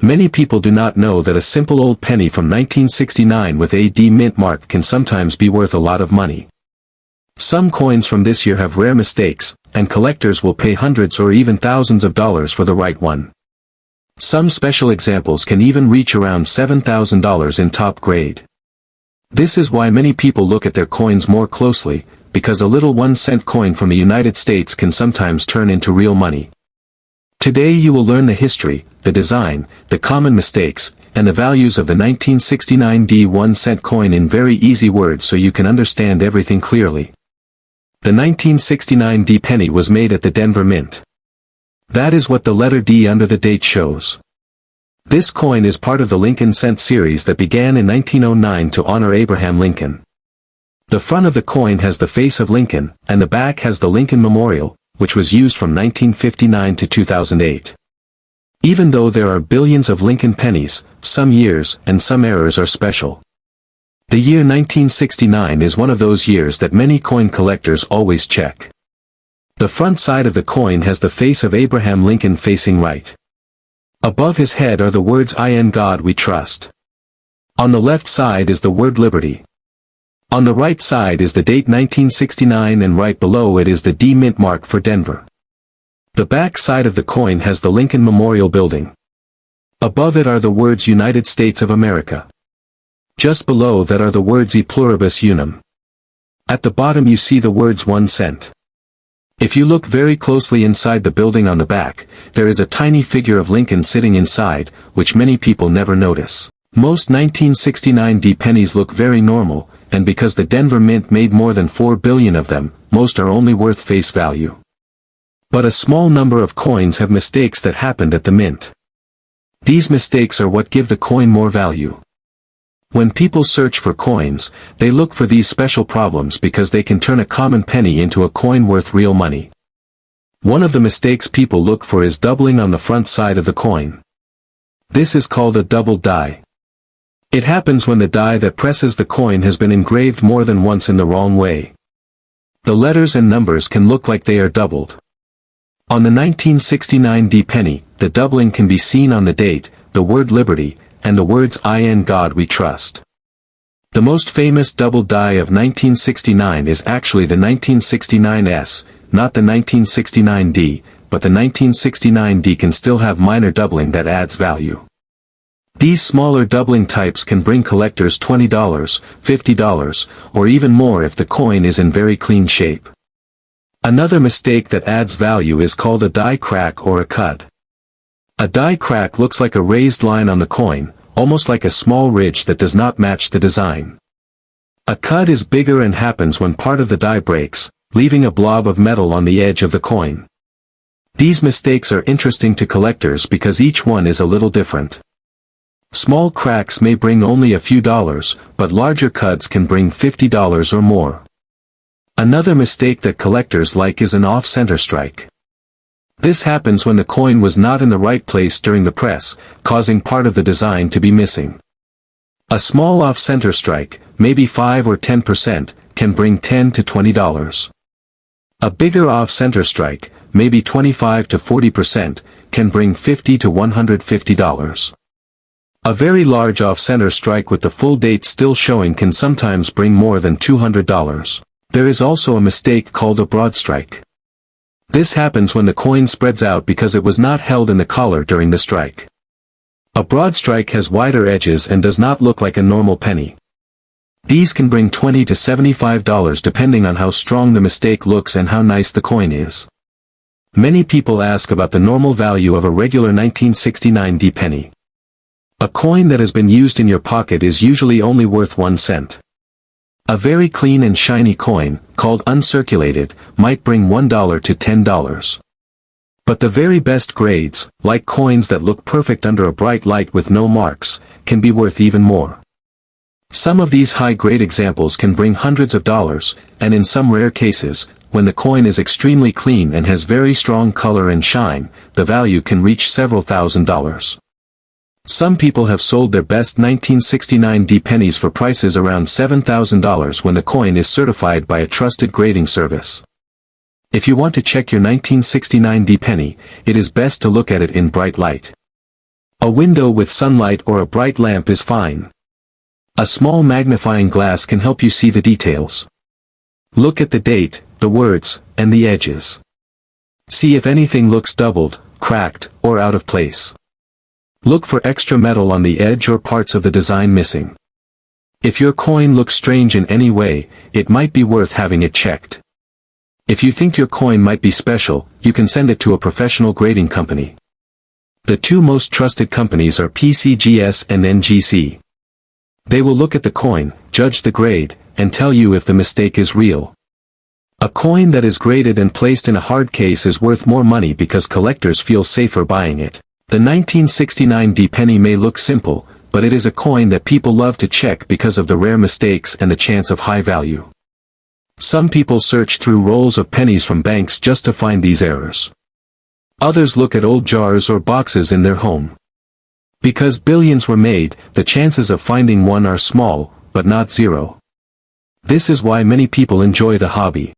Many people do not know that a simple old penny from 1969 with a D mint mark can sometimes be worth a lot of money. Some coins from this year have rare mistakes, and collectors will pay hundreds or even thousands of dollars for the right one. Some special examples can even reach around $7,000 in top grade. This is why many people look at their coins more closely, because a little 1-cent coin from the United States can sometimes turn into real money. Today you will learn the history, the design, the common mistakes, and the values of the 1969'D 1-cent coin in very easy words so you can understand everything clearly. The 1969'D penny was made at the Denver Mint. That is what the letter D under the date shows. This coin is part of the Lincoln Cent series that began in 1909 to honor Abraham Lincoln. The front of the coin has the face of Lincoln, and the back has the Lincoln Memorial, which was used from 1959 to 2008. Even though there are billions of Lincoln pennies, some years and some eras are special. The year 1969 is one of those years that many coin collectors always check. The front side of the coin has the face of Abraham Lincoln facing right. Above his head are the words "In God We Trust." On the left side is the word liberty. On the right side is the date 1969 and right below it is the D mint mark for Denver. The back side of the coin has the Lincoln Memorial Building. Above it are the words United States of America. Just below that are the words E pluribus unum. At the bottom you see the words 1 cent. If you look very closely inside the building on the back, there is a tiny figure of Lincoln sitting inside, which many people never notice. Most 1969'D pennies look very normal, and because the Denver Mint made more than 4 billion of them, most are only worth face value. But a small number of coins have mistakes that happened at the mint. These mistakes are what give the coin more value. When people search for coins, they look for these special problems because they can turn a common penny into a coin worth real money. One of the mistakes people look for is doubling on the front side of the coin. This is called a doubled die. It happens when the die that presses the coin has been engraved more than once in the wrong way. The letters and numbers can look like they are doubled. On the 1969'D penny, the doubling can be seen on the date, the word liberty, and the words "In God We Trust." The most famous doubled die of 1969 is actually the 1969's, not the 1969'D, but the 1969'D can still have minor doubling that adds value. These smaller doubling types can bring collectors $20, $50, or even more if the coin is in very clean shape. Another mistake that adds value is called a die crack or a cud. A die crack looks like a raised line on the coin, almost like a small ridge that does not match the design. A cud is bigger and happens when part of the die breaks, leaving a blob of metal on the edge of the coin. These mistakes are interesting to collectors because each one is a little different. Small cracks may bring only a few dollars, but larger cuds can bring $50 or more. Another mistake that collectors like is an off-center strike. This happens when the coin was not in the right place during the press, causing part of the design to be missing. A small off-center strike, maybe 5 or 10%, can bring $10 to $20. A bigger off-center strike, maybe 25 to 40%, can bring $50 to $150. A very large off-center strike with the full date still showing can sometimes bring more than $200. There is also a mistake called a broad strike. This happens when the coin spreads out because it was not held in the collar during the strike. A broad strike has wider edges and does not look like a normal penny. These can bring $20 to $75 depending on how strong the mistake looks and how nice the coin is. Many people ask about the normal value of a regular 1969'D penny. A coin that has been used in your pocket is usually only worth 1 cent. A very clean and shiny coin, called uncirculated, might bring $1 to $10. But the very best grades, like coins that look perfect under a bright light with no marks, can be worth even more. Some of these high-grade examples can bring hundreds of dollars, and in some rare cases, when the coin is extremely clean and has very strong color and shine, the value can reach several $1,000s. Some people have sold their best 1969'D pennies for prices around $7,000 when the coin is certified by a trusted grading service. If you want to check your 1969'D penny, it is best to look at it in bright light. A window with sunlight or a bright lamp is fine. A small magnifying glass can help you see the details. Look at the date, the words, and the edges. See if anything looks doubled, cracked, or out of place. Look for extra metal on the edge or parts of the design missing. If your coin looks strange in any way, it might be worth having it checked. If you think your coin might be special, you can send it to a professional grading company. The two most trusted companies are PCGS and NGC. They will look at the coin, judge the grade, and tell you if the mistake is real. A coin that is graded and placed in a hard case is worth more money because collectors feel safer buying it. The 1969'D penny may look simple, but it is a coin that people love to check because of the rare mistakes and the chance of high value. Some people search through rolls of pennies from banks just to find these errors. Others look at old jars or boxes in their home. Because billions were made, the chances of finding one are small, but not zero. This is why many people enjoy the hobby.